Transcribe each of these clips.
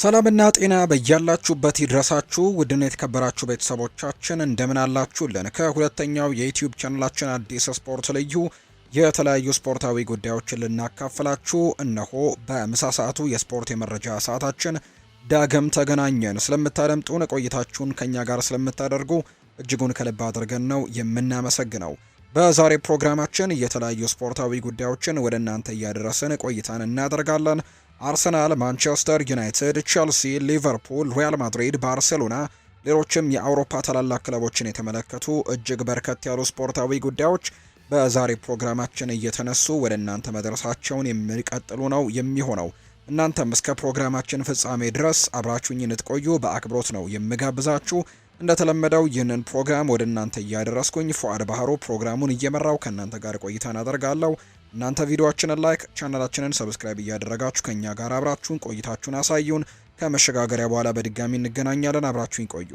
ሰላምና ጤና በያላችሁበት ይድረሳችሁ ውድና የተከበራችሁ ቤተሰቦቻችን እንደምን አላችሁልን? ከሁለተኛው የዩቲዩብ ቻናላችን አዲስ ስፖርት ልዩ የተለያዩ ስፖርታዊ ጉዳዮችን ልናካፍላችሁ እነሆ በምሳ ሰዓቱ የስፖርት የመረጃ ሰዓታችን ዳግም ተገናኘን። ስለምታደምጡን ቆይታችሁን ከኛ ጋር ስለምታደርጉ እጅጉን ከልብ አድርገን ነው የምናመሰግነው። በዛሬ ፕሮግራማችን የተለያዩ ስፖርታዊ ጉዳዮችን ወደ እናንተ እያደረስን ቆይታን እናደርጋለን። አርሰናል፣ ማንቸስተር ዩናይትድ፣ ቼልሲ፣ ሊቨርፑል፣ ሪያል ማድሪድ፣ ባርሴሎና ሌሎችም የአውሮፓ ታላላቅ ክለቦችን የተመለከቱ እጅግ በርከት ያሉ ስፖርታዊ ጉዳዮች በዛሬ ፕሮግራማችን እየተነሱ ወደ እናንተ መድረሳቸውን የሚቀጥሉ ነው የሚሆነው። እናንተም እስከ ፕሮግራማችን ፍጻሜ ድረስ አብራችሁኝ እንድትቆዩ በአክብሮት ነው የምጋብዛችሁ። እንደተለመደው ይህንን ፕሮግራም ወደ እናንተ እያደረስኩኝ ፉአድ ባህሩ ፕሮግራሙን እየመራው ከእናንተ ጋር ቆይታን አደርጋለሁ። እናንተ ቪዲዮአችንን ላይክ፣ ቻናላችንን ሰብስክራይብ እያደረጋችሁ ከኛ ጋር አብራችሁን ቆይታችሁን አሳዩን። ከመሸጋገሪያ በኋላ በድጋሚ እንገናኛለን። አብራችሁን ቆዩ።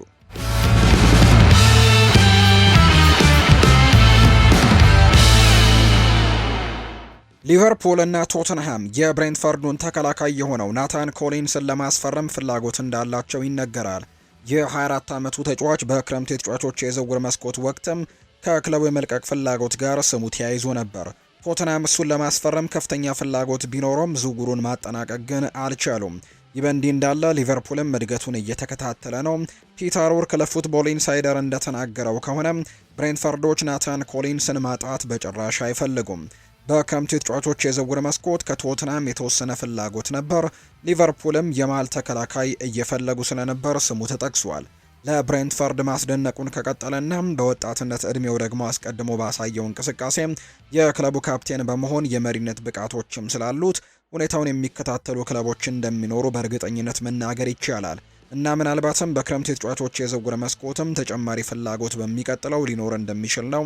ሊቨርፑል እና ቶተንሃም የብሬንትፈርዱን ተከላካይ የሆነው ናታን ኮሊንስን ለማስፈረም ፍላጎት እንዳላቸው ይነገራል። የ24 ዓመቱ ተጫዋች በክረምት የተጫዋቾች የዝውውር መስኮት ወቅትም ከክለቡ የመልቀቅ ፍላጎት ጋር ስሙ ተያይዞ ነበር። ቶተንሃም እሱን ለማስፈረም ከፍተኛ ፍላጎት ቢኖረውም ዝውውሩን ማጠናቀቅ ግን አልቻሉም። ይህ በእንዲህ እንዳለ ሊቨርፑልም እድገቱን እየተከታተለ ነው። ፒተር ውርክ ለፉትቦል ኢንሳይደር እንደተናገረው ከሆነ ብሬንትፈርዶች ናታን ኮሊንስን ማጣት በጭራሽ አይፈልጉም። በክረምቱ የተጫዋቾች የዝውውር መስኮት ከቶትናም የተወሰነ ፍላጎት ነበር። ሊቨርፑልም የመሃል ተከላካይ እየፈለጉ ስለነበር ስሙ ተጠቅሷል። ለብሬንትፈርድ ማስደነቁን ከቀጠለና በወጣትነት እድሜው ደግሞ አስቀድሞ ባሳየው እንቅስቃሴ የክለቡ ካፕቴን በመሆን የመሪነት ብቃቶችም ስላሉት ሁኔታውን የሚከታተሉ ክለቦች እንደሚኖሩ በእርግጠኝነት መናገር ይቻላል እና ምናልባትም በክረምቱ የተጫዋቾች የዝውውር መስኮትም ተጨማሪ ፍላጎት በሚቀጥለው ሊኖር እንደሚችል ነው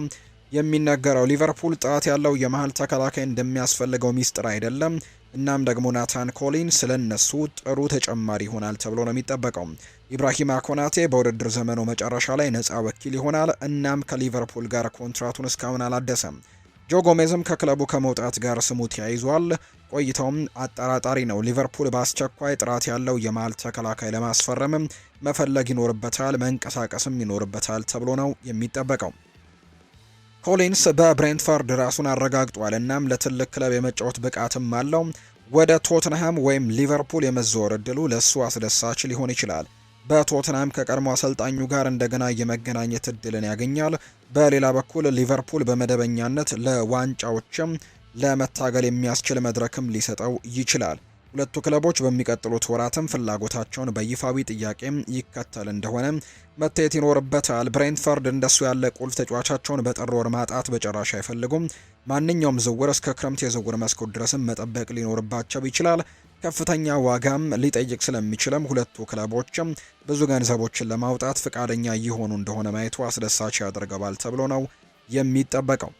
የሚነገረው። ሊቨርፑል ጥራት ያለው የመሃል ተከላካይ እንደሚያስፈልገው ሚስጥር አይደለም። እናም ደግሞ ናታን ኮሊንስ ስለነሱ ጥሩ ተጨማሪ ይሆናል ተብሎ ነው የሚጠበቀው። ኢብራሂማ ኮናቴ በውድድር ዘመኑ መጨረሻ ላይ ነፃ ወኪል ይሆናል። እናም ከሊቨርፑል ጋር ኮንትራቱን እስካሁን አላደሰም። ጆ ጎሜዝም ከክለቡ ከመውጣት ጋር ስሙ ተያይዟል። ቆይታውም አጠራጣሪ ነው። ሊቨርፑል በአስቸኳይ ጥራት ያለው የመሃል ተከላካይ ለማስፈረምም መፈለግ ይኖርበታል፣ መንቀሳቀስም ይኖርበታል ተብሎ ነው የሚጠበቀው። ኮሊንስ በብሬንትፈርድ ራሱን አረጋግጧል። እናም ለትልቅ ክለብ የመጫወት ብቃትም አለው። ወደ ቶትንሃም ወይም ሊቨርፑል የመዘወር እድሉ ለእሱ አስደሳች ሊሆን ይችላል። በቶትንሃም ከቀድሞ አሰልጣኙ ጋር እንደገና የመገናኘት እድልን ያገኛል። በሌላ በኩል ሊቨርፑል በመደበኛነት ለዋንጫዎችም ለመታገል የሚያስችል መድረክም ሊሰጠው ይችላል። ሁለቱ ክለቦች በሚቀጥሉት ወራትም ፍላጎታቸውን በይፋዊ ጥያቄም ይከተል እንደሆነ መታየት ይኖርበታል። ብሬንትፈርድ እንደሱ ያለ ቁልፍ ተጫዋቻቸውን በጥር ወር ማጣት በጭራሽ አይፈልጉም። ማንኛውም ዝውውር እስከ ክረምት የዝውውር መስኮት ድረስም መጠበቅ ሊኖርባቸው ይችላል። ከፍተኛ ዋጋም ሊጠይቅ ስለሚችልም ሁለቱ ክለቦችም ብዙ ገንዘቦችን ለማውጣት ፍቃደኛ እየሆኑ እንደሆነ ማየቱ አስደሳች ያደርገዋል ተብሎ ነው የሚጠበቀው።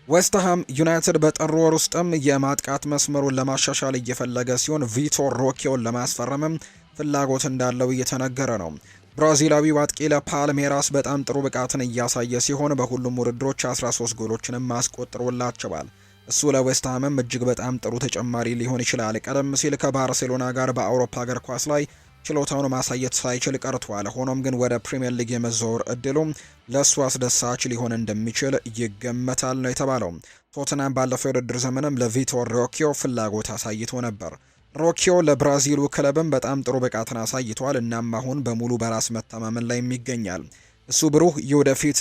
ዌስትሃም ዩናይትድ በጥር ወር ውስጥም የማጥቃት መስመሩን ለማሻሻል እየፈለገ ሲሆን ቪቶር ሮኪዮን ለማስፈረምም ፍላጎት እንዳለው እየተነገረ ነው። ብራዚላዊው አጥቂ ለፓልሜራስ በጣም ጥሩ ብቃትን እያሳየ ሲሆን በሁሉም ውድድሮች 13 ጎሎችንም አስቆጥሮላቸዋል። እሱ ለዌስትሃምም እጅግ በጣም ጥሩ ተጨማሪ ሊሆን ይችላል። ቀደም ሲል ከባርሴሎና ጋር በአውሮፓ እግር ኳስ ላይ ችሎታውን ማሳየት ሳይችል ቀርቷል። ሆኖም ግን ወደ ፕሪሚየር ሊግ የመዘወር እድሉ ለእሱ አስደሳች ሊሆን እንደሚችል ይገመታል ነው የተባለው። ቶተናም ባለፈው የውድድር ዘመንም ለቪቶር ሮኪዮ ፍላጎት አሳይቶ ነበር። ሮኪዮ ለብራዚሉ ክለብም በጣም ጥሩ ብቃትን አሳይቷል። እናም አሁን በሙሉ በራስ መተማመን ላይ ይገኛል። እሱ ብሩህ የወደፊት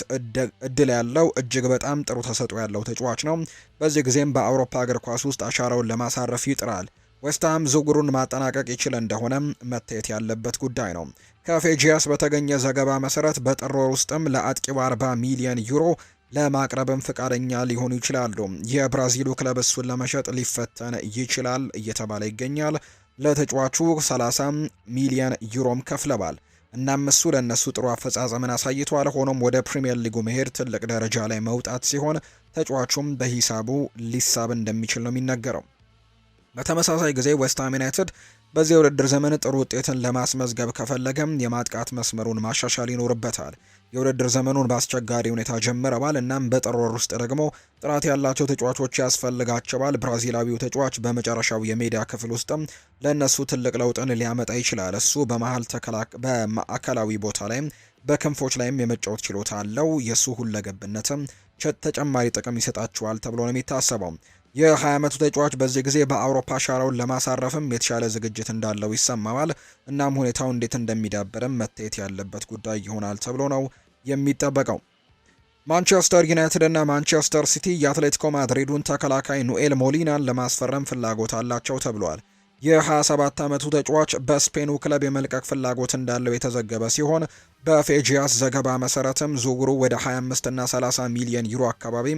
እድል ያለው እጅግ በጣም ጥሩ ተሰጥኦ ያለው ተጫዋች ነው። በዚህ ጊዜም በአውሮፓ እግር ኳስ ውስጥ አሻራውን ለማሳረፍ ይጥራል። ዌስትሃም ዝውውሩን ማጠናቀቅ ይችል እንደሆነ መታየት ያለበት ጉዳይ ነው። ከፌጂያስ በተገኘ ዘገባ መሰረት በጥር ወር ውስጥም ለአጥቂው 40 ሚሊዮን ዩሮ ለማቅረብም ፍቃደኛ ሊሆኑ ይችላሉ። የብራዚሉ ክለብ እሱን ለመሸጥ ሊፈተን ይችላል እየተባለ ይገኛል። ለተጫዋቹ 30 ሚሊዮን ዩሮም ከፍለዋል። እናም እሱ ለእነሱ ጥሩ አፈጻጸምን አሳይቷል። ሆኖም ወደ ፕሪሚየር ሊጉ መሄድ ትልቅ ደረጃ ላይ መውጣት ሲሆን ተጫዋቹም በሂሳቡ ሊሳብ እንደሚችል ነው የሚነገረው። በተመሳሳይ ጊዜ ዌስትሃም ዩናይትድ በዚህ የውድድር ዘመን ጥሩ ውጤትን ለማስመዝገብ ከፈለገም የማጥቃት መስመሩን ማሻሻል ይኖርበታል። የውድድር ዘመኑን በአስቸጋሪ ሁኔታ ጀምረዋል። እናም በጥር ወር ውስጥ ደግሞ ጥራት ያላቸው ተጫዋቾች ያስፈልጋቸዋል። ብራዚላዊው ተጫዋች በመጨረሻው የሜዳ ክፍል ውስጥም ለእነሱ ትልቅ ለውጥን ሊያመጣ ይችላል። እሱ በማዕከላዊ ቦታ ላይም በክንፎች ላይም የመጫወት ችሎታ አለው። የእሱ ሁለገብነትም ተጨማሪ ጥቅም ይሰጣቸዋል ተብሎ ነው የሚታሰበው። የ20 ዓመቱ ተጫዋች በዚህ ጊዜ በአውሮፓ ሻራውን ለማሳረፍም የተሻለ ዝግጅት እንዳለው ይሰማዋል። እናም ሁኔታው እንዴት እንደሚዳበርም መታየት ያለበት ጉዳይ ይሆናል ተብሎ ነው የሚጠበቀው። ማንቸስተር ዩናይትድ እና ማንቸስተር ሲቲ የአትሌቲኮ ማድሪዱን ተከላካይ ኑኤል ሞሊናን ለማስፈረም ፍላጎት አላቸው ተብሏል። የ27 ዓመቱ ተጫዋች በስፔኑ ክለብ የመልቀቅ ፍላጎት እንዳለው የተዘገበ ሲሆን በፌጂያስ ዘገባ መሰረትም ዝውውሩ ወደ 25 እና 30 ሚሊዮን ዩሮ አካባቢ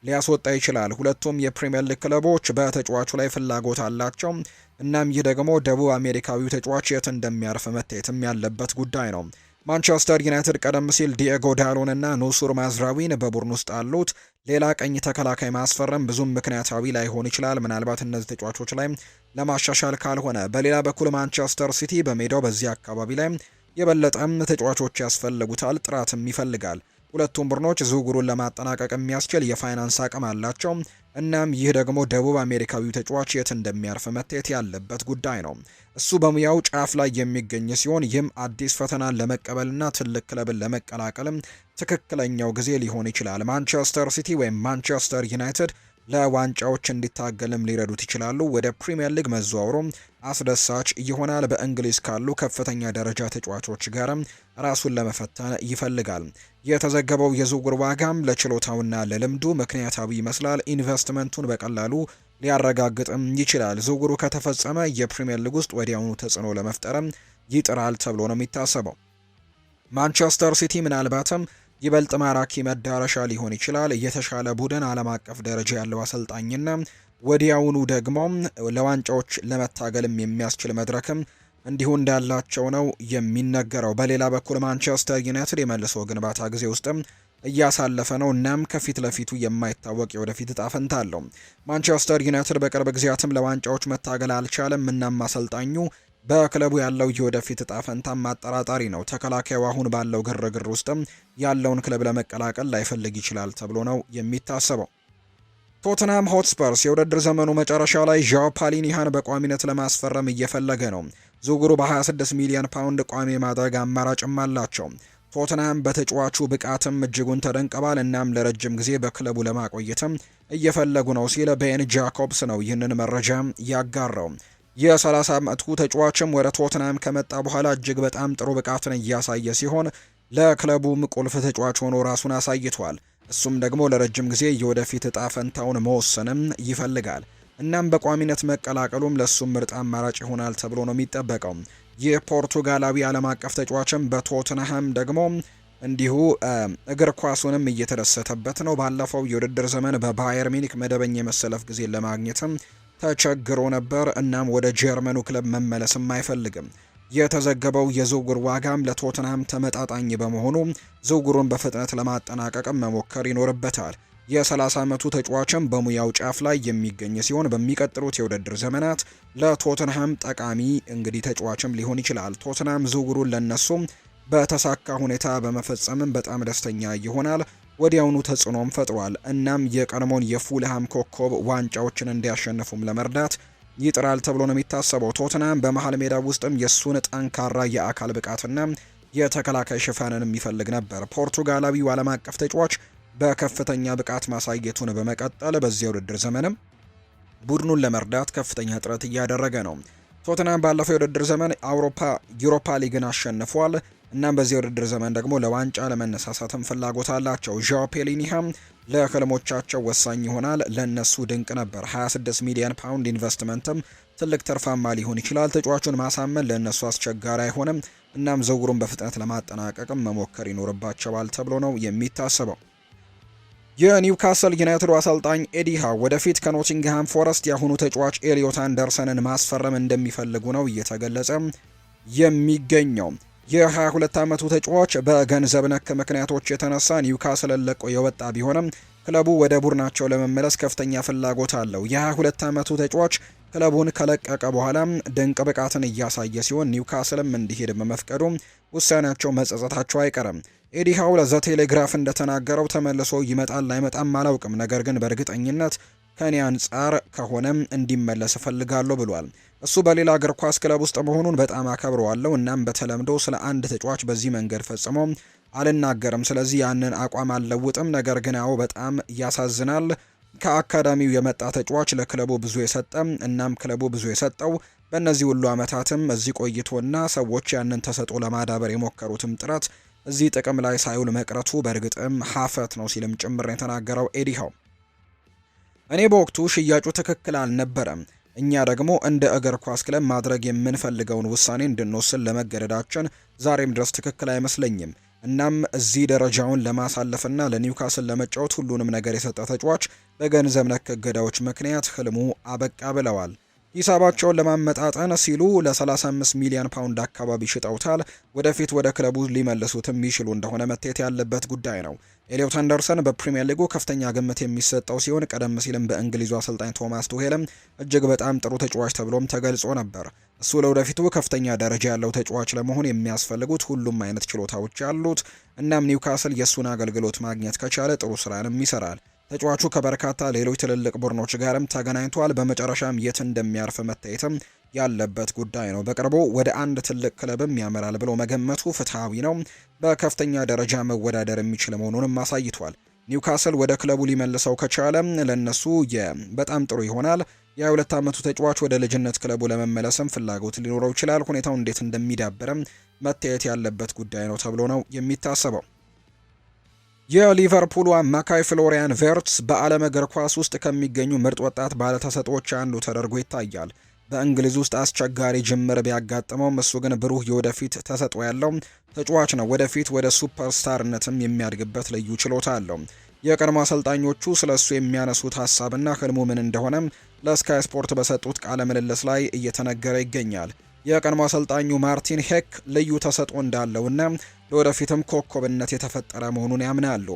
ሊያስወጣ ይችላል። ሁለቱም የፕሪሚየር ሊግ ክለቦች በተጫዋቹ ላይ ፍላጎት አላቸው። እናም ይህ ደግሞ ደቡብ አሜሪካዊው ተጫዋች የት እንደሚያርፍ መታየትም ያለበት ጉዳይ ነው። ማንቸስተር ዩናይትድ ቀደም ሲል ዲኤጎ ዳሎን እና ኑሱር ማዝራዊን በቡድን ውስጥ አሉት። ሌላ ቀኝ ተከላካይ ማስፈረም ብዙም ምክንያታዊ ላይሆን ይችላል፣ ምናልባት እነዚህ ተጫዋቾች ላይ ለማሻሻል ካልሆነ። በሌላ በኩል ማንቸስተር ሲቲ በሜዳው በዚህ አካባቢ ላይ የበለጠም ተጫዋቾች ያስፈልጉታል፣ ጥራትም ይፈልጋል። ሁለቱም ቡድኖች ዝውውሩን ለማጠናቀቅ የሚያስችል የፋይናንስ አቅም አላቸው። እናም ይህ ደግሞ ደቡብ አሜሪካዊው ተጫዋች የት እንደሚያርፍ መታየት ያለበት ጉዳይ ነው። እሱ በሙያው ጫፍ ላይ የሚገኝ ሲሆን ይህም አዲስ ፈተናን ለመቀበልና ትልቅ ክለብን ለመቀላቀልም ትክክለኛው ጊዜ ሊሆን ይችላል። ማንቸስተር ሲቲ ወይም ማንቸስተር ዩናይትድ ለዋንጫዎች እንዲታገልም ሊረዱት ይችላሉ። ወደ ፕሪሚየር ሊግ መዘዋወሩ አስደሳች ይሆናል። በእንግሊዝ ካሉ ከፍተኛ ደረጃ ተጫዋቾች ጋርም ራሱን ለመፈተን ይፈልጋል። የተዘገበው የዝውውር ዋጋም ለችሎታውና ለልምዱ ምክንያታዊ ይመስላል። ኢንቨስትመንቱን በቀላሉ ሊያረጋግጥም ይችላል። ዝውውሩ ከተፈጸመ የፕሪሚየር ሊግ ውስጥ ወዲያውኑ ተጽዕኖ ለመፍጠርም ይጥራል ተብሎ ነው የሚታሰበው። ማንቸስተር ሲቲ ምናልባትም ይበልጥ ማራኪ መዳረሻ ሊሆን ይችላል። የተሻለ ቡድን፣ ዓለም አቀፍ ደረጃ ያለው አሰልጣኝና ወዲያውኑ ደግሞ ለዋንጫዎች ለመታገልም የሚያስችል መድረክም እንዲሁ እንዳላቸው ነው የሚነገረው። በሌላ በኩል ማንቸስተር ዩናይትድ የመልሶ ግንባታ ጊዜ ውስጥም እያሳለፈ ነው። እናም ከፊት ለፊቱ የማይታወቅ የወደፊት እጣ ፈንታ አለው። ማንቸስተር ዩናይትድ በቅርብ ጊዜያትም ለዋንጫዎች መታገል አልቻለም። እናም አሰልጣኙ በክለቡ ያለው የወደፊት እጣ ፈንታም አጠራጣሪ ነው። ተከላካዩ አሁን ባለው ግርግር ውስጥም ያለውን ክለብ ለመቀላቀል ላይፈልግ ይችላል ተብሎ ነው የሚታሰበው። ቶተንሃም ሆትስፐርስ የውድድር ዘመኑ መጨረሻ ላይ ዣኦ ፓሊኒሃን በቋሚነት ለማስፈረም እየፈለገ ነው። ዝውውሩ በ26 ሚሊዮን ፓውንድ ቋሚ ማድረግ አማራጭም አላቸው። ቶተንሃም በተጫዋቹ ብቃትም እጅጉን ተደንቀዋል። እናም ለረጅም ጊዜ በክለቡ ለማቆየትም እየፈለጉ ነው ሲል ቤን ጃኮብስ ነው ይህንን መረጃ ያጋራው። የ30 ዓመቱ ተጫዋችም ወደ ቶተንሃም ከመጣ በኋላ እጅግ በጣም ጥሩ ብቃትን እያሳየ ሲሆን ለክለቡም ቁልፍ ተጫዋች ሆኖ ራሱን አሳይቷል። እሱም ደግሞ ለረጅም ጊዜ የወደፊት እጣ ፈንታውን መወሰንም ይፈልጋል። እናም በቋሚነት መቀላቀሉም ለሱም ምርጥ አማራጭ ይሆናል ተብሎ ነው የሚጠበቀው። የፖርቱጋላዊ ዓለም አቀፍ ተጫዋችም በቶተንሃም ደግሞ እንዲሁ እግር ኳሱንም እየተደሰተበት ነው። ባለፈው የውድድር ዘመን በባየር ሚኒክ መደበኛ የመሰለፍ ጊዜ ለማግኘትም ተቸግሮ ነበር። እናም ወደ ጀርመኑ ክለብ መመለስም አይፈልግም። የተዘገበው የዝውውር ዋጋም ለቶተንሃም ተመጣጣኝ በመሆኑ ዝውውሩን በፍጥነት ለማጠናቀቅም መሞከር ይኖርበታል። የ30 ዓመቱ ተጫዋችም በሙያው ጫፍ ላይ የሚገኝ ሲሆን በሚቀጥሉት የውድድር ዘመናት ለቶተንሃም ጠቃሚ እንግዲህ ተጫዋችም ሊሆን ይችላል። ቶተንሃም ዝውውሩን ለነሱም በተሳካ ሁኔታ በመፈጸምም በጣም ደስተኛ ይሆናል። ወዲያውኑ ተጽዕኖም ፈጥሯል። እናም የቀድሞውን የፉልሃም ኮከብ ዋንጫዎችን እንዲያሸንፉም ለመርዳት ይጥራል ተብሎ ነው የሚታሰበው። ቶተንሃም በመሃል ሜዳ ውስጥም የሱን ጠንካራ የአካል ብቃትና የተከላካይ ሽፋንንም ይፈልግ ነበር። ፖርቱጋላዊው ዓለም አቀፍ ተጫዋች በከፍተኛ ብቃት ማሳየቱን በመቀጠል በዚህ ውድድር ዘመንም ቡድኑን ለመርዳት ከፍተኛ ጥረት እያደረገ ነው። ቶተንሃም ባለፈው የውድድር ዘመን ዩሮፓ ሊግን አሸንፏል። እናም በዚህ ውድድር ዘመን ደግሞ ለዋንጫ ለመነሳሳትም ፍላጎት አላቸው። ዣኦ ፔሊኒሃም ለክለሞቻቸው ወሳኝ ይሆናል። ለነሱ ድንቅ ነበር። 26 ሚሊዮን ፓውንድ ኢንቨስትመንትም ትልቅ ትርፋማ ሊሆን ይችላል። ተጫዋቹን ማሳመን ለነሱ አስቸጋሪ አይሆንም። እናም ዝውውሩን በፍጥነት ለማጠናቀቅም መሞከር ይኖርባቸዋል ተብሎ ነው የሚታሰበው። የኒውካስል ዩናይትድ አሰልጣኝ ኤዲ ሃው ወደፊት ከኖቲንግሃም ፎረስት የአሁኑ ተጫዋች ኤሊዮት አንደርሰንን ማስፈረም እንደሚፈልጉ ነው እየተገለጸ የሚገኘው። የ22 ዓመቱ ተጫዋች በገንዘብ ነክ ምክንያቶች የተነሳ ኒውካስልን ለቆ የወጣ ቢሆንም ክለቡ ወደ ቡድናቸው ለመመለስ ከፍተኛ ፍላጎት አለው። የ22 ዓመቱ ተጫዋች ክለቡን ከለቀቀ በኋላ ድንቅ ብቃትን እያሳየ ሲሆን ኒውካስልም እንዲሄድ በመፍቀዱ ውሳኔያቸው መጸጸታቸው አይቀርም። ኤዲ ሃው ለዘ ቴሌግራፍ እንደተናገረው ተመልሶ ይመጣል አይመጣም አላውቅም፣ ነገር ግን በእርግጠኝነት ከኔ አንጻር ከሆነም እንዲመለስ እፈልጋለሁ ብሏል። እሱ በሌላ እግር ኳስ ክለብ ውስጥ መሆኑን በጣም አከብረዋለሁ። እናም በተለምዶ ስለ አንድ ተጫዋች በዚህ መንገድ ፈጽሞ አልናገርም፣ ስለዚህ ያንን አቋም አልለውጥም። ነገር ግን አዎ በጣም ያሳዝናል። ከአካዳሚው የመጣ ተጫዋች ለክለቡ ብዙ የሰጠ እናም ክለቡ ብዙ የሰጠው በእነዚህ ሁሉ ዓመታትም እዚህ ቆይቶና ሰዎች ያንን ተሰጥኦ ለማዳበር የሞከሩትም ጥረት እዚህ ጥቅም ላይ ሳይውል መቅረቱ በእርግጥም ሀፍረት ነው ሲልም ጭምር የተናገረው ኤዲ ሃው እኔ በወቅቱ ሽያጩ ትክክል አልነበረም። እኛ ደግሞ እንደ እግር ኳስ ክለብ ማድረግ የምንፈልገውን ውሳኔ እንድንወስን ለመገደዳችን ዛሬም ድረስ ትክክል አይመስለኝም። እናም እዚህ ደረጃውን ለማሳለፍና ለኒውካስል ለመጫወት ሁሉንም ነገር የሰጠ ተጫዋች በገንዘብ ነክ እገዳዎች ምክንያት ህልሙ አበቃ ብለዋል። ሂሳባቸውን ለማመጣጠን ሲሉ ለ35 ሚሊዮን ፓውንድ አካባቢ ሽጠውታል። ወደፊት ወደ ክለቡ ሊመልሱትም ይችሉ እንደሆነ መታየት ያለበት ጉዳይ ነው። ኤሊዮት አንደርሰን በፕሪሚየር ሊጉ ከፍተኛ ግምት የሚሰጠው ሲሆን ቀደም ሲልም በእንግሊዙ አሰልጣኝ ቶማስ ቱሄልም እጅግ በጣም ጥሩ ተጫዋች ተብሎም ተገልጾ ነበር። እሱ ለወደፊቱ ከፍተኛ ደረጃ ያለው ተጫዋች ለመሆን የሚያስፈልጉት ሁሉም አይነት ችሎታዎች ያሉት፣ እናም ኒውካስል የእሱን አገልግሎት ማግኘት ከቻለ ጥሩ ስራንም ይሰራል። ተጫዋቹ ከበርካታ ሌሎች ትልልቅ ቡድኖች ጋርም ተገናኝቷል። በመጨረሻም የት እንደሚያርፍ መታየትም ያለበት ጉዳይ ነው። በቅርቡ ወደ አንድ ትልቅ ክለብም ያመራል ብሎ መገመቱ ፍትሐዊ ነው። በከፍተኛ ደረጃ መወዳደር የሚችል መሆኑንም አሳይቷል። ኒውካስል ወደ ክለቡ ሊመልሰው ከቻለ ለነሱ በጣም ጥሩ ይሆናል። የ22 ዓመቱ ተጫዋች ወደ ልጅነት ክለቡ ለመመለስም ፍላጎት ሊኖረው ይችላል። ሁኔታው እንዴት እንደሚዳብርም መታየት ያለበት ጉዳይ ነው ተብሎ ነው የሚታሰበው። የሊቨርፑሉ አማካይ ፍሎሪያን ቨርትስ በዓለም እግር ኳስ ውስጥ ከሚገኙ ምርጥ ወጣት ባለተሰጥኦዎች አንዱ ተደርጎ ይታያል። በእንግሊዝ ውስጥ አስቸጋሪ ጅምር ቢያጋጥመውም እሱ ግን ብሩህ የወደፊት ተሰጥኦ ያለው ተጫዋች ነው። ወደፊት ወደ ሱፐርስታርነትም የሚያድግበት ልዩ ችሎታ አለው። የቀድሞ አሰልጣኞቹ ስለ እሱ የሚያነሱት ሀሳብና ህልሙ ምን እንደሆነም ለስካይ ስፖርት በሰጡት ቃለ ምልልስ ላይ እየተነገረ ይገኛል። የቀድሞ አሰልጣኙ ማርቲን ሄክ ልዩ ተሰጥኦ እንዳለውና ለወደፊትም ኮከብነት የተፈጠረ መሆኑን ያምናሉ።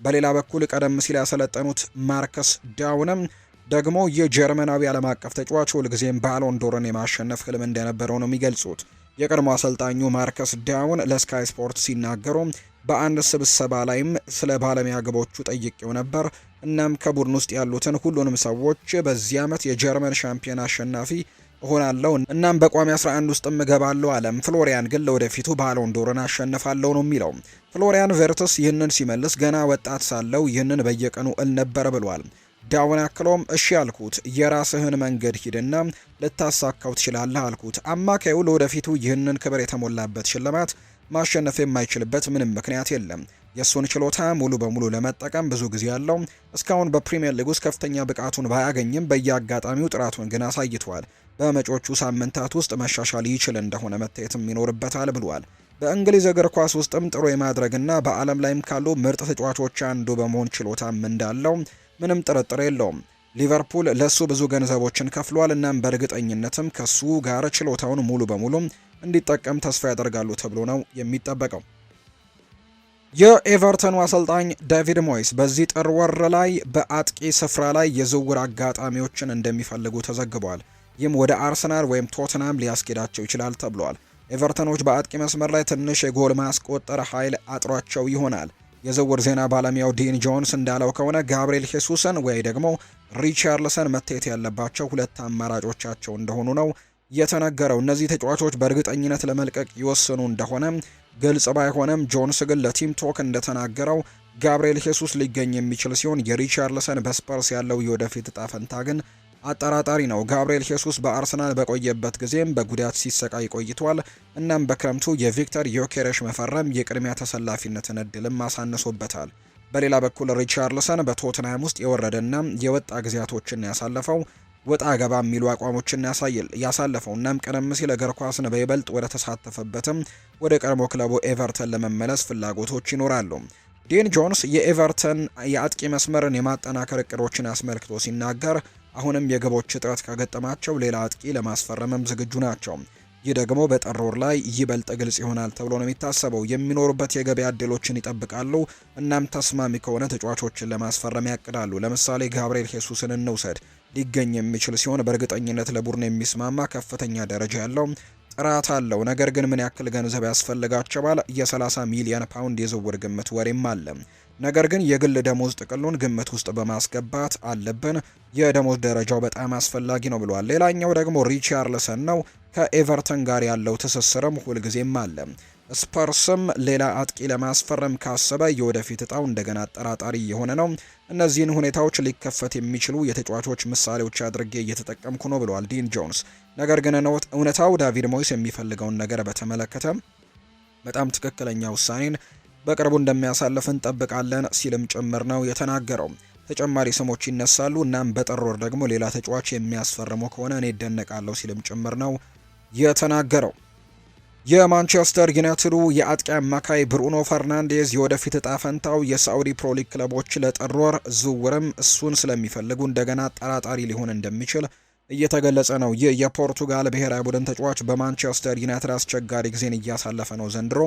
በሌላ በኩል ቀደም ሲል ያሰለጠኑት ማርከስ ዳውንም ደግሞ የጀርመናዊ ዓለም አቀፍ ተጫዋች ሁልጊዜም ባሎን ዶርን የማሸነፍ ህልም እንደነበረው ነው የሚገልጹት። የቀድሞ አሰልጣኙ ማርከስ ዳውን ለስካይ ስፖርት ሲናገሩ በአንድ ስብሰባ ላይም ስለ ባለሙያ ግቦቹ ጠይቄው ነበር። እናም ከቡድን ውስጥ ያሉትን ሁሉንም ሰዎች በዚህ ዓመት የጀርመን ሻምፒዮን አሸናፊ እሆናለሁ እናም በቋሚ 11 ውስጥ እገባለሁ አለም። ፍሎሪያን ግን ለወደፊቱ ባሎን ዶርን አሸንፋለሁ ነው የሚለው። ፍሎሪያን ቨርትስ ይህንን ሲመልስ ገና ወጣት ሳለው ይህንን በየቀኑ እል ነበር ብሏል። ዳውን አክሎም እሺ አልኩት፣ የራስህን መንገድ ሂድና ልታሳካው ትችላለህ አልኩት። አማካዩ ለወደፊቱ ይህንን ክብር የተሞላበት ሽልማት ማሸነፍ የማይችልበት ምንም ምክንያት የለም። የእሱን ችሎታ ሙሉ በሙሉ ለመጠቀም ብዙ ጊዜ ያለው እስካሁን በፕሪሚየር ሊግ ውስጥ ከፍተኛ ብቃቱን ባያገኝም በየአጋጣሚው ጥራቱን ግን አሳይቷል። በመጪዎቹ ሳምንታት ውስጥ መሻሻል ይችል እንደሆነ መታየትም ይኖርበታል ብሏል። በእንግሊዝ እግር ኳስ ውስጥም ጥሩ የማድረግና በዓለም ላይም ካሉ ምርጥ ተጫዋቾች አንዱ በመሆን ችሎታም እንዳለው ምንም ጥርጥር የለውም። ሊቨርፑል ለሱ ብዙ ገንዘቦችን ከፍሏል። እናም በእርግጠኝነትም ከሱ ጋር ችሎታውን ሙሉ በሙሉ እንዲጠቀም ተስፋ ያደርጋሉ ተብሎ ነው የሚጠበቀው። የኤቨርተኑ አሰልጣኝ ዴቪድ ሞይስ በዚህ ጥር ወር ላይ በአጥቂ ስፍራ ላይ የዝውውር አጋጣሚዎችን እንደሚፈልጉ ተዘግቧል። ይህም ወደ አርሰናል ወይም ቶተንሃም ሊያስኬዳቸው ይችላል ተብሏል። ኤቨርተኖች በአጥቂ መስመር ላይ ትንሽ የጎል ማስቆጠር ኃይል አጥሯቸው ይሆናል። የዝውውር ዜና ባለሙያው ዲን ጆንስ እንዳለው ከሆነ ጋብሪኤል ሄሱስን ወይ ደግሞ ሪቻርልሰን መታየት ያለባቸው ሁለት አማራጮቻቸው እንደሆኑ ነው የተነገረው። እነዚህ ተጫዋቾች በእርግጠኝነት ለመልቀቅ ይወስኑ እንደሆነ ግልጽ ባይሆንም ጆንስ ግን ለቲም ቶክ እንደተናገረው ጋብሪኤል ሄሱስ ሊገኝ የሚችል ሲሆን የሪቻርልሰን በስፐርስ ያለው የወደፊት እጣ ፈንታ ግን አጠራጣሪ ነው። ጋብሪኤል ሄሱስ በአርሰናል በቆየበት ጊዜም በጉዳት ሲሰቃይ ቆይቷል። እናም በክረምቱ የቪክተር ዮኬሬሽ መፈረም የቅድሚያ ተሰላፊነትን እድልም አሳንሶበታል። በሌላ በኩል ሪቻርልሰን በቶትንሃም ውስጥ የወረደና የወጣ ጊዜያቶችን ያሳለፈው ወጣ ገባ የሚሉ አቋሞችን ያሳለፈው እናም ቀደም ሲል እግር ኳስን በይበልጥ ወደ ተሳተፈበትም ወደ ቀድሞ ክለቡ ኤቨርተን ለመመለስ ፍላጎቶች ይኖራሉ። ዲን ጆንስ የኤቨርተን የአጥቂ መስመርን የማጠናከር እቅዶችን አስመልክቶ ሲናገር አሁንም የግቦች እጥረት ከገጠማቸው ሌላ አጥቂ ለማስፈረምም ዝግጁ ናቸው። ይህ ደግሞ በጥር ወር ላይ ይበልጥ ግልጽ ይሆናል ተብሎ ነው የሚታሰበው። የሚኖሩበት የገበያ እድሎችን ይጠብቃሉ። እናም ተስማሚ ከሆነ ተጫዋቾችን ለማስፈረም ያቅዳሉ። ለምሳሌ ጋብርኤል ሄሱስን እንውሰድ። ሊገኝ የሚችል ሲሆን በእርግጠኝነት ለቡድን የሚስማማ ከፍተኛ ደረጃ ያለው ጥራት አለው። ነገር ግን ምን ያክል ገንዘብ ያስፈልጋቸዋል? የ30 ሚሊዮን ፓውንድ የዝውውር ግምት ወሬም አለ። ነገር ግን የግል ደሞዝ ጥቅሉን ግምት ውስጥ በማስገባት አለብን። የደሞዝ ደረጃው በጣም አስፈላጊ ነው ብሏል። ሌላኛው ደግሞ ሪቻርልሰን ነው። ከኤቨርተን ጋር ያለው ትስስርም ሁልጊዜም አለ። ስፐርስም ሌላ አጥቂ ለማስፈረም ካሰበ የወደፊት እጣው እንደገና አጠራጣሪ የሆነ ነው። እነዚህን ሁኔታዎች ሊከፈት የሚችሉ የተጫዋቾች ምሳሌዎች አድርጌ እየተጠቀምኩ ነው ብለዋል ዲን ጆንስ። ነገር ግን እውነታው ዳቪድ ሞይስ የሚፈልገውን ነገር በተመለከተ በጣም ትክክለኛ ውሳኔን በቅርቡ እንደሚያሳልፍ እንጠብቃለን ሲልም ጭምር ነው የተናገረው። ተጨማሪ ስሞች ይነሳሉ። እናም በጥር ወር ደግሞ ሌላ ተጫዋች የሚያስፈርሙ ከሆነ እኔ እደነቃለሁ ሲልም ጭምር ነው የተናገረው። የማንቸስተር ዩናይትዱ የአጥቂ አማካይ ብሩኖ ፈርናንዴዝ የወደፊት እጣ ፈንታው የሳዑዲ ፕሮሊግ ክለቦች ለጥር ወር ዝውውርም እሱን ስለሚፈልጉ እንደገና አጠራጣሪ ሊሆን እንደሚችል እየተገለጸ ነው። ይህ የፖርቱጋል ብሔራዊ ቡድን ተጫዋች በማንቸስተር ዩናይትድ አስቸጋሪ ጊዜን እያሳለፈ ነው ዘንድሮ።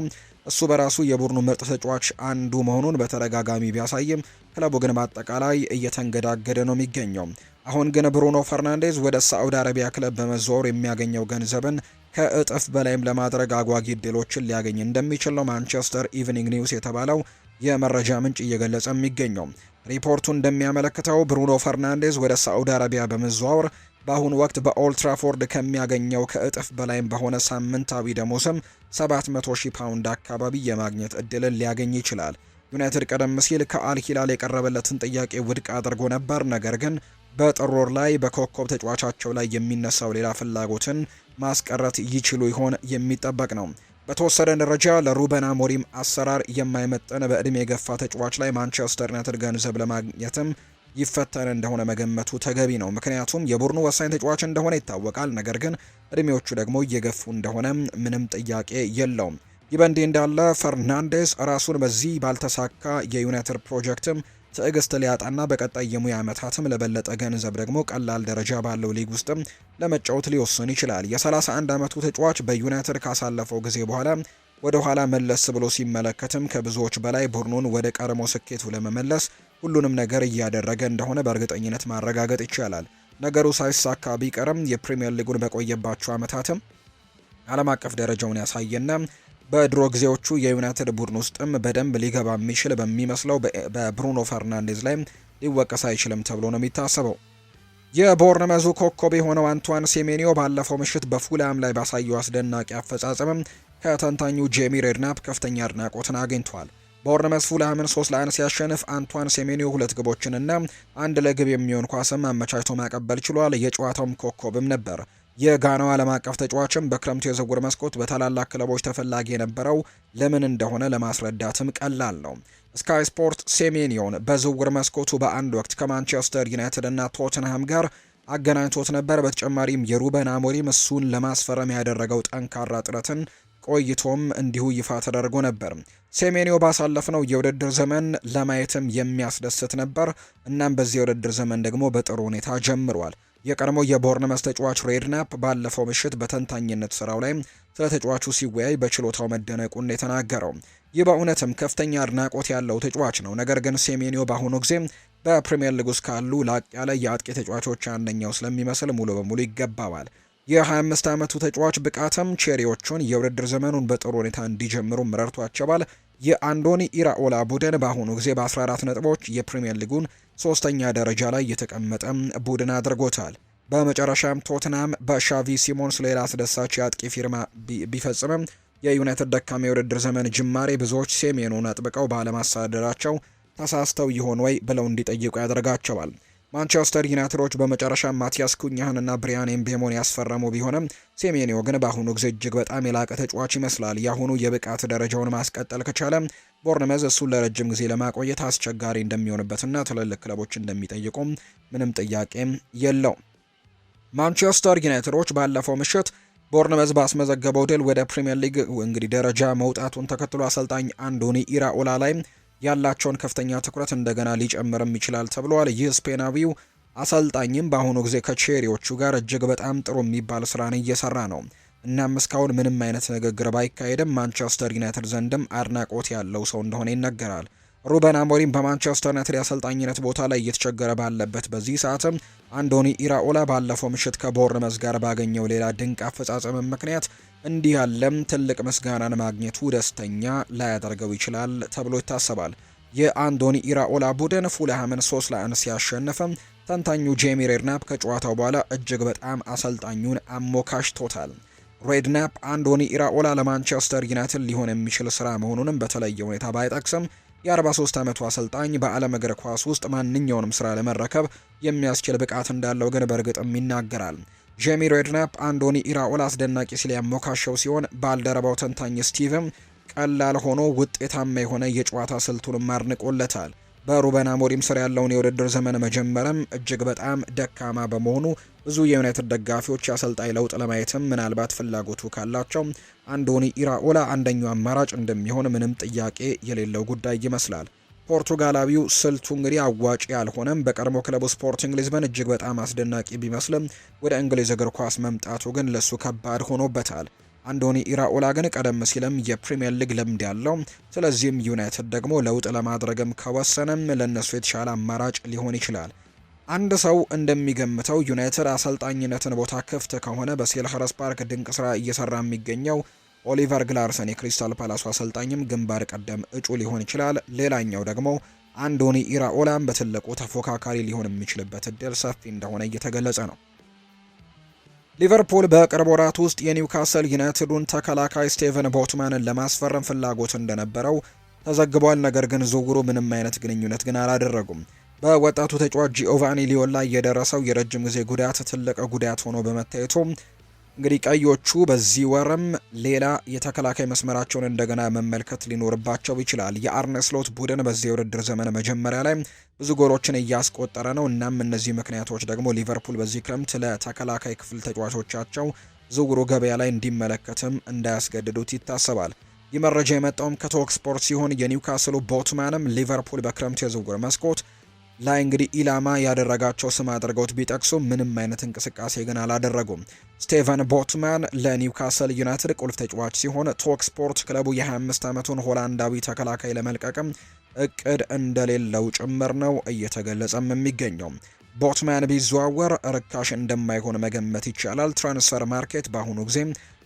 እሱ በራሱ የቡድኑ ምርጥ ተጫዋች አንዱ መሆኑን በተደጋጋሚ ቢያሳይም ክለቡ ግን በአጠቃላይ እየተንገዳገደ ነው የሚገኘው። አሁን ግን ብሩኖ ፈርናንዴዝ ወደ ሳዑዲ አረቢያ ክለብ በመዘዋወር የሚያገኘው ገንዘብን ከእጥፍ በላይም ለማድረግ አጓጊ እድሎችን ሊያገኝ እንደሚችል ነው ማንቸስተር ኢቭኒንግ ኒውስ የተባለው የመረጃ ምንጭ እየገለጸ የሚገኘው። ሪፖርቱ እንደሚያመለክተው ብሩኖ ፈርናንዴዝ ወደ ሳዑዲ አረቢያ በመዘዋወር በአሁኑ ወቅት በኦልትራፎርድ ከሚያገኘው ከእጥፍ በላይም በሆነ ሳምንታዊ ደሞዝም 700,000 ፓውንድ አካባቢ የማግኘት እድልን ሊያገኝ ይችላል። ዩናይትድ ቀደም ሲል ከአል ሂላል የቀረበለትን ጥያቄ ውድቅ አድርጎ ነበር። ነገር ግን በጥር ወር ላይ በኮከብ ተጫዋቻቸው ላይ የሚነሳው ሌላ ፍላጎትን ማስቀረት ይችሉ ይሆን የሚጠበቅ ነው። በተወሰደ ደረጃ ለሩበን አሞሪም አሰራር የማይመጠን በእድሜ የገፋ ተጫዋች ላይ ማንቸስተር ዩናይትድ ገንዘብ ለማግኘትም ይፈተን እንደሆነ መገመቱ ተገቢ ነው። ምክንያቱም የቡድኑ ወሳኝ ተጫዋች እንደሆነ ይታወቃል። ነገር ግን እድሜዎቹ ደግሞ እየገፉ እንደሆነ ምንም ጥያቄ የለውም። ይህ በእንዲህ እንዳለ ፈርናንዴስ ራሱን በዚህ ባልተሳካ የዩናይትድ ፕሮጀክትም ትዕግስት ሊያጣና በቀጣይ የሙያ ዓመታትም ለበለጠ ገንዘብ ደግሞ ቀላል ደረጃ ባለው ሊግ ውስጥም ለመጫወት ሊወስን ይችላል። የ31 ዓመቱ ተጫዋች በዩናይትድ ካሳለፈው ጊዜ በኋላ ወደ ኋላ መለስ ብሎ ሲመለከትም ከብዙዎች በላይ ቡድኑን ወደ ቀድሞ ስኬቱ ለመመለስ ሁሉንም ነገር እያደረገ እንደሆነ በእርግጠኝነት ማረጋገጥ ይቻላል። ነገሩ ሳይሳካ ቢቀርም የፕሪሚየር ሊጉን በቆየባቸው ዓመታትም ዓለም አቀፍ ደረጃውን ያሳየና በድሮ ጊዜዎቹ የዩናይትድ ቡድን ውስጥም በደንብ ሊገባ የሚችል በሚመስለው በብሩኖ ፈርናንዴዝ ላይ ሊወቀስ አይችልም ተብሎ ነው የሚታሰበው። የቦርነመዙ ኮከብ የሆነው አንቷን ሴሜኒዮ ባለፈው ምሽት በፉላም ላይ ባሳየው አስደናቂ አፈጻጸምም ከተንታኙ ጄሚ ሬድናፕ ከፍተኛ አድናቆትን አግኝቷል። ቦርነመዝ ፉላምን 3-1 ሲያሸንፍ አንቷን ሴሜኒዮ 2 ግቦችንና 1 ለግብ የሚሆን ኳስም አመቻችቶ ማቀበል ችሏል። የጨዋታውም ኮከብም ነበር። የጋናው ዓለም አቀፍ ተጫዋችም በክረምቱ የዝውውር መስኮት በታላላቅ ክለቦች ተፈላጊ የነበረው ለምን እንደሆነ ለማስረዳትም ቀላል ነው። ስካይ ስፖርት ሴሜኒዮን በዝውውር መስኮቱ በአንድ ወቅት ከማንቸስተር ዩናይትድ እና ቶተንሃም ጋር አገናኝቶት ነበር። በተጨማሪም የሩበን አሞሪም እሱን ለማስፈረም ያደረገው ጠንካራ ጥረትን ቆይቶም እንዲሁ ይፋ ተደርጎ ነበር። ሴሜኒዮ ባሳለፍነው የውድድር ዘመን ለማየትም የሚያስደስት ነበር። እናም በዚህ የውድድር ዘመን ደግሞ በጥሩ ሁኔታ ጀምሯል። የቀድሞ የቦርነመስ ተጫዋች ሬድናፕ ባለፈው ምሽት በተንታኝነት ስራው ላይ ስለ ተጫዋቹ ሲወያይ በችሎታው መደነቁን የተናገረው። ይህ በእውነትም ከፍተኛ አድናቆት ያለው ተጫዋች ነው። ነገር ግን ሴሜኒዮ በአሁኑ ጊዜ በፕሪሚየር ሊግ ውስጥ ካሉ ላቅ ያለ የአጥቂ ተጫዋቾች አንደኛው ስለሚመስል ሙሉ በሙሉ ይገባዋል። የ25 ዓመቱ ተጫዋች ብቃትም ቼሪዎቹን የውድድር ዘመኑን በጥሩ ሁኔታ እንዲጀምሩ ረድቷቸዋል። የአንዶኒ ኢራኦላ ቡድን በአሁኑ ጊዜ በ14 ነጥቦች የፕሪሚየር ሊጉን 3ኛ ደረጃ ላይ የተቀመጠ ቡድን አድርጎታል። በመጨረሻም ቶትናም በሻቪ ሲሞንስ ሌላ አስደሳች የአጥቂ ፊርማ ቢፈጽምም የዩናይትድ ደካማ የውድድር ዘመን ጅማሬ ብዙዎች ሴሜኑን አጥብቀው ባለማሳደራቸው ተሳስተው ይሆን ወይ ብለው እንዲጠይቁ ያደርጋቸዋል። ማንቸስተር ዩናይትዶች በመጨረሻ ማቲያስ ኩኛህንና ብሪያን ኤምቤሞን ያስፈረሙ ቢሆንም ሴሜኒዮ ግን በአሁኑ ጊዜ እጅግ በጣም የላቀ ተጫዋች ይመስላል። የአሁኑ የብቃት ደረጃውን ማስቀጠል ከቻለ ቦርነመዝ እሱን ለረጅም ጊዜ ለማቆየት አስቸጋሪ እንደሚሆንበትና ትልልቅ ክለቦች እንደሚጠይቁም ምንም ጥያቄም የለው። ማንቸስተር ዩናይትዶች ባለፈው ምሽት ቦርነመዝ ባስመዘገበው ድል ወደ ፕሪሚየር ሊግ እንግዲህ ደረጃ መውጣቱን ተከትሎ አሰልጣኝ አንዶኒ ኢራኦላ ላይ ያላቸውን ከፍተኛ ትኩረት እንደገና ሊጨምርም ይችላል ተብሏል። ይህ ስፔናዊው አሰልጣኝም በአሁኑ ጊዜ ከቼሪዎቹ ጋር እጅግ በጣም ጥሩ የሚባል ስራን እየሰራ ነው። እናም እስካሁን ምንም አይነት ንግግር ባይካሄድም ማንቸስተር ዩናይትድ ዘንድም አድናቆት ያለው ሰው እንደሆነ ይነገራል። ሩበን አሞሪም በማንቸስተር ዩናይትድ የአሰልጣኝነት ቦታ ላይ እየተቸገረ ባለበት በዚህ ሰዓትም አንዶኒ ኢራኦላ ባለፈው ምሽት ከቦርነመዝ ጋር ባገኘው ሌላ ድንቅ አፈጻጸም ምክንያት እንዲህ ያለም ትልቅ ምስጋናን ማግኘቱ ደስተኛ ላያደርገው ይችላል ተብሎ ይታሰባል። የአንዶኒ ኢራኦላ ቡድን ፉልሃምን 3-1 ሲያሸንፍም ተንታኙ ጄሚ ሬድናፕ ከጨዋታው በኋላ እጅግ በጣም አሰልጣኙን አሞካሽቶታል። ሬድናፕ አንዶኒ ኢራኦላ ለማንቸስተር ዩናይትድ ሊሆን የሚችል ስራ መሆኑንም በተለየ ሁኔታ ባይጠቅስም የ43 ዓመቱ አሰልጣኝ በዓለም እግር ኳስ ውስጥ ማንኛውንም ስራ ለመረከብ የሚያስችል ብቃት እንዳለው ግን በእርግጥም ይናገራል። ጄሚ ሬድናፕ አንዶኒ ኢራኦላ አስደናቂ ሲል ያሞካሸው ሲሆን ባልደረባው ተንታኝ ስቲቭም ቀላል ሆኖ ውጤታማ የሆነ የጨዋታ ስልቱንም አድንቆለታል። በሩበን አሞሪም ስር ያለውን የውድድር ዘመን መጀመርም እጅግ በጣም ደካማ በመሆኑ ብዙ የዩናይትድ ደጋፊዎች የአሰልጣኝ ለውጥ ለማየትም ምናልባት ፍላጎቱ ካላቸው አንዶኒ ኢራኦላ አንደኛው አማራጭ እንደሚሆን ምንም ጥያቄ የሌለው ጉዳይ ይመስላል። ፖርቱጋላዊው ስልቱ እንግዲህ አዋጪ ያልሆነም በቀድሞ ክለቡ ስፖርቲንግ ሊዝበን እጅግ በጣም አስደናቂ ቢመስልም ወደ እንግሊዝ እግር ኳስ መምጣቱ ግን ለሱ ከባድ ሆኖበታል። አንዶኒ ኢራኦላ ግን ቀደም ሲልም የፕሪሚየር ሊግ ልምድ ያለው፣ ስለዚህም ዩናይትድ ደግሞ ለውጥ ለማድረግም ከወሰነም ለነሱ የተሻለ አማራጭ ሊሆን ይችላል። አንድ ሰው እንደሚገምተው ዩናይትድ አሰልጣኝነትን ቦታ ክፍት ከሆነ በሴልኸርስት ፓርክ ድንቅ ስራ እየሰራ የሚገኘው ኦሊቨር ግላርሰን የክሪስታል ፓላሱ አሰልጣኝም ግንባር ቀደም እጩ ሊሆን ይችላል። ሌላኛው ደግሞ አንዶኒ ኢራኦላም በትልቁ ተፎካካሪ ሊሆን የሚችልበት እድል ሰፊ እንደሆነ እየተገለጸ ነው። ሊቨርፑል በቅርብ ወራት ውስጥ የኒውካስል ዩናይትዱን ተከላካይ ስቴቨን ቦትማንን ለማስፈረም ፍላጎት እንደነበረው ተዘግቧል። ነገር ግን ዝውውሩ ምንም አይነት ግንኙነት ግን አላደረጉም። በወጣቱ ተጫዋች ጂኦቫኒ ሊዮን ላይ የደረሰው የረጅም ጊዜ ጉዳት ትልቅ ጉዳት ሆኖ በመታየቱ እንግዲህ ቀዮቹ በዚህ ወርም ሌላ የተከላካይ መስመራቸውን እንደገና መመልከት ሊኖርባቸው ይችላል። የአርነ ስሎት ቡድን በዚህ የውድድር ዘመን መጀመሪያ ላይ ብዙ ጎሎችን እያስቆጠረ ነው። እናም እነዚህ ምክንያቶች ደግሞ ሊቨርፑል በዚህ ክረምት ለተከላካይ ክፍል ተጫዋቾቻቸው ዝውውሩ ገበያ ላይ እንዲመለከትም እንዳያስገድዱት ይታሰባል። ይህ መረጃ የመጣውም ከቶክ ስፖርት ሲሆን የኒውካስሉ ቦትማንም ሊቨርፑል በክረምት የዝውውር መስኮት ላይ እንግዲህ ኢላማ ያደረጋቸው ስም አድርገውት ቢጠቅሱ ምንም አይነት እንቅስቃሴ ግን አላደረጉም። ስቴቨን ቦትማን ለኒውካስል ዩናይትድ ቁልፍ ተጫዋች ሲሆን ቶክ ስፖርት ክለቡ የ25 ዓመቱን ሆላንዳዊ ተከላካይ ለመልቀቅም እቅድ እንደሌለው ጭምር ነው እየተገለጸም የሚገኘው። ቦትማን ቢዘዋወር ርካሽ እንደማይሆን መገመት ይቻላል። ትራንስፈር ማርኬት በአሁኑ ጊዜ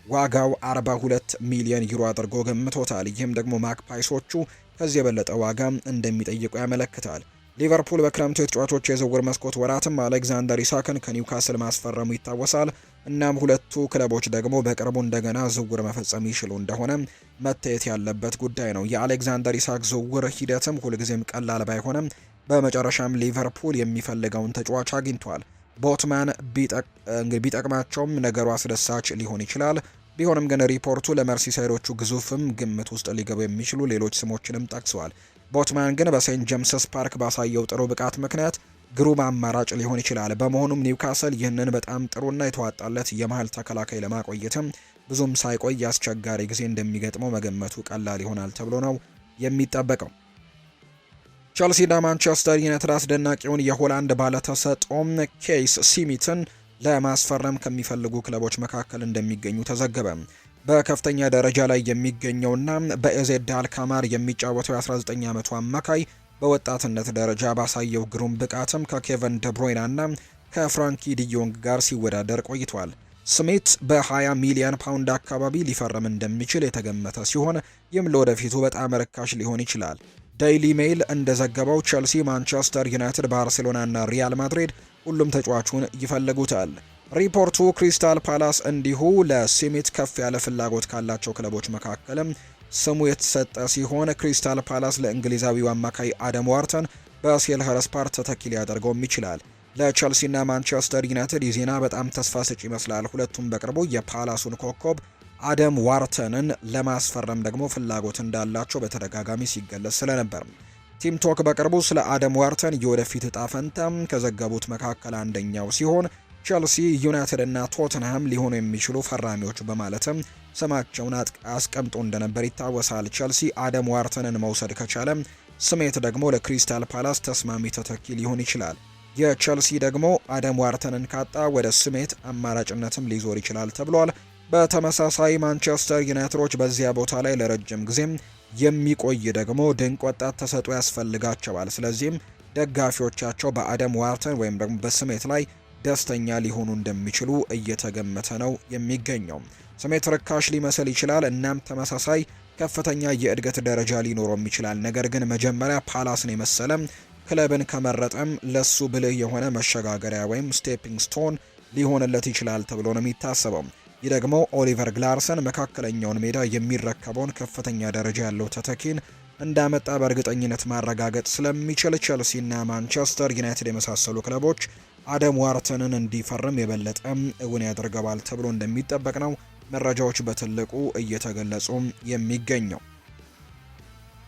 ዋጋው 42 ሚሊዮን ዩሮ አድርጎ ገምቶታል። ይህም ደግሞ ማክፓይሶቹ ከዚህ የበለጠ ዋጋ እንደሚጠይቁ ያመለክታል። ሊቨርፑል በክረምቱ የተጫዋቾች የዝውውር መስኮት ወራትም አሌክዛንደር ኢሳክን ከኒውካስል ማስፈረሙ ይታወሳል። እናም ሁለቱ ክለቦች ደግሞ በቅርቡ እንደገና ዝውውር መፈጸም ይችሉ እንደሆነ መታየት ያለበት ጉዳይ ነው። የአሌክዛንደር ኢሳክ ዝውውር ሂደትም ሁልጊዜም ቀላል ባይሆንም በመጨረሻም ሊቨርፑል የሚፈልገውን ተጫዋች አግኝቷል። ቦትማን ቢጠቅማቸውም ነገሩ አስደሳች ሊሆን ይችላል። ቢሆንም ግን ሪፖርቱ ለመርሲሳይዶቹ ግዙፍም ግምት ውስጥ ሊገቡ የሚችሉ ሌሎች ስሞችንም ጠቅሰዋል። ቦትማን ግን በሴንት ጄምስስ ፓርክ ባሳየው ጥሩ ብቃት ምክንያት ግሩም አማራጭ ሊሆን ይችላል። በመሆኑም ኒውካስል ይህንን በጣም ጥሩና የተዋጣለት የመሃል ተከላካይ ለማቆየትም ብዙም ሳይቆይ አስቸጋሪ ጊዜ እንደሚገጥመው መገመቱ ቀላል ይሆናል ተብሎ ነው የሚጠበቀው። ቸልሲና ማንቸስተር ዩናይትድ አስደናቂውን የሆላንድ ባለተሰጥኦም ኬይስ ሲሚትን ለማስፈረም ከሚፈልጉ ክለቦች መካከል እንደሚገኙ ተዘገበ። በከፍተኛ ደረጃ ላይ የሚገኘውና በኤዜድ አልካማር የሚጫወተው የ19 ዓመቱ አማካይ በወጣትነት ደረጃ ባሳየው ግሩም ብቃትም ከኬቨን ደብሮይና እና ከፍራንኪ ዲዮንግ ጋር ሲወዳደር ቆይቷል። ስሚት በ20 ሚሊዮን ፓውንድ አካባቢ ሊፈርም እንደሚችል የተገመተ ሲሆን ይህም ለወደፊቱ በጣም ርካሽ ሊሆን ይችላል። ዴይሊ ሜይል እንደዘገበው ቸልሲ፣ ማንቸስተር ዩናይትድ፣ ባርሴሎና እና ሪያል ማድሪድ ሁሉም ተጫዋቹን ይፈልጉታል። ሪፖርቱ ክሪስታል ፓላስ እንዲሁ ለሲሚት ከፍ ያለ ፍላጎት ካላቸው ክለቦች መካከልም ስሙ የተሰጠ ሲሆን ክሪስታል ፓላስ ለእንግሊዛዊው አማካይ አደም ዋርተን በሴልኸርስት ፓርክ ተተኪ ሊያደርገውም ይችላል። ለቸልሲና ማንቸስተር ዩናይትድ ይህ ዜና በጣም ተስፋ ሰጪ ይመስላል። ሁለቱም በቅርቡ የፓላሱን ኮከብ አደም ዋርተንን ለማስፈረም ደግሞ ፍላጎት እንዳላቸው በተደጋጋሚ ሲገለጽ ስለነበር ቲም ቶክ በቅርቡ ስለ አደም ዋርተን የወደፊት እጣ ፈንታ ከዘገቡት መካከል አንደኛው ሲሆን ቸልሲ፣ ዩናይትድ እና ቶተንሃም ሊሆኑ የሚችሉ ፈራሚዎች በማለትም ስማቸውን አስቀምጦ እንደነበር ይታወሳል። ቸልሲ አደም ዋርተንን መውሰድ ከቻለ ስሜት ደግሞ ለክሪስታል ፓላስ ተስማሚ ተተኪ ሊሆን ይችላል። የቸልሲ ደግሞ አደም ዋርተንን ካጣ ወደ ስሜት አማራጭነትም ሊዞር ይችላል ተብሏል። በተመሳሳይ ማንቸስተር ዩናይትዶች በዚያ ቦታ ላይ ለረጅም ጊዜም የሚቆይ ደግሞ ድንቅ ወጣት ተሰጥኦ ያስፈልጋቸዋል። ስለዚህም ደጋፊዎቻቸው በአደም ዋርተን ወይም ደግሞ በስሜት ላይ ደስተኛ ሊሆኑ እንደሚችሉ እየተገመተ ነው የሚገኘው። ስሜት ርካሽ ሊመስል ይችላል፣ እናም ተመሳሳይ ከፍተኛ የእድገት ደረጃ ሊኖረውም ይችላል። ነገር ግን መጀመሪያ ፓላስን የመሰለ ክለብን ከመረጠም ለሱ ብልህ የሆነ መሸጋገሪያ ወይም ስቴፒንግ ስቶን ሊሆንለት ይችላል ተብሎ ነው የሚታሰበው። ይህ ደግሞ ኦሊቨር ግላርሰን መካከለኛውን ሜዳ የሚረከበውን ከፍተኛ ደረጃ ያለው ተተኪን እንዳመጣ በእርግጠኝነት ማረጋገጥ ስለሚችል ቸልሲና ማንቸስተር ዩናይትድ የመሳሰሉ ክለቦች አደም ዋርተንን እንዲፈርም የበለጠ እውን ያደርገዋል ተብሎ እንደሚጠበቅ ነው መረጃዎች በትልቁ እየተገለጹ የሚገኘው።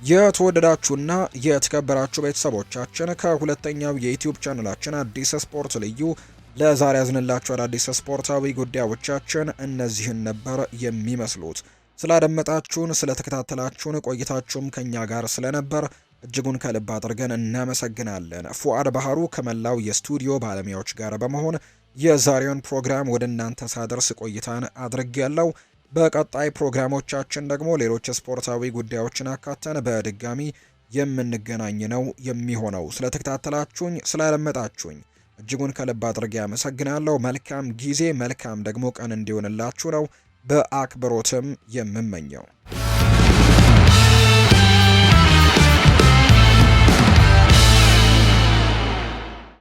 የተወደዳችሁና የተከበራችሁ ቤተሰቦቻችን ከሁለተኛው የዩቲዩብ ቻናላችን አዲስ ስፖርት ልዩ ለዛሬ ያዝንላችሁ አዳዲስ ስፖርታዊ ጉዳዮቻችን እነዚህን ነበር የሚመስሉት። ስላደመጣችሁን፣ ስለተከታተላችሁን ቆይታችሁም ከኛ ጋር ስለነበር እጅጉን ከልብ አድርገን እናመሰግናለን። ፉአድ ባህሩ ከመላው የስቱዲዮ ባለሙያዎች ጋር በመሆን የዛሬውን ፕሮግራም ወደ እናንተ ሳደርስ ቆይታን አድርጌያለሁ። በቀጣይ ፕሮግራሞቻችን ደግሞ ሌሎች ስፖርታዊ ጉዳዮችን አካተን በድጋሚ የምንገናኝ ነው የሚሆነው። ስለተከታተላችሁኝ፣ ስላደመጣችሁኝ እጅጉን ከልብ አድርጌ አመሰግናለሁ። መልካም ጊዜ፣ መልካም ደግሞ ቀን እንዲሆንላችሁ ነው በአክብሮትም የምመኘው።